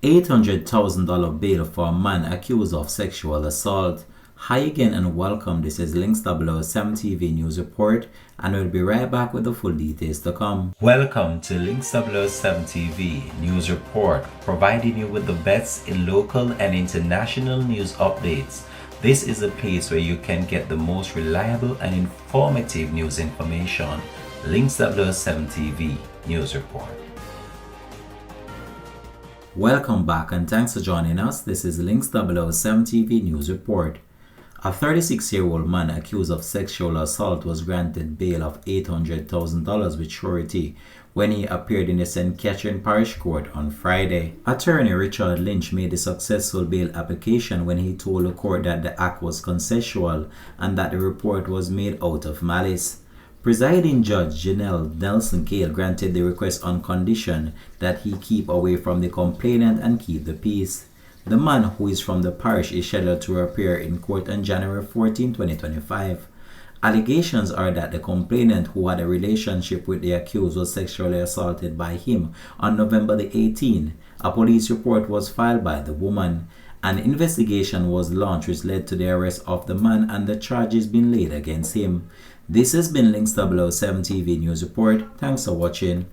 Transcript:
$800,000 bail for a man accused of sexual assault. Hi again and welcome. This is Links 007 TV News Report, and we'll be right back with the full details to come. Welcome to Links 007 TV News Report, providing you with the best in local and international news updates. This is a place where you can get the most reliable and informative news information. Links 007 TV News Report. Welcome back and thanks for joining us. This is Links 007 TV News Report. A 36-year-old man accused of sexual assault was granted bail of $800,000 with surety when he appeared in the St. Catherine Parish Court on Friday. Attorney Richard Lynch made a successful bail application when he told the court that the act was consensual and that the report was made out of malice. Presiding Judge Janelle Nelson Gale granted the request on condition that he keep away from the complainant and keep the peace. The man, who is from the parish, is scheduled to appear in court on January 14, 2025. Allegations are that the complainant, who had a relationship with the accused, was sexually assaulted by him on November 18. A police report was filed by the woman. An investigation was launched which led to the arrest of the man and the charges being laid against him. This has been Links 007 TV News Report. Thanks for watching.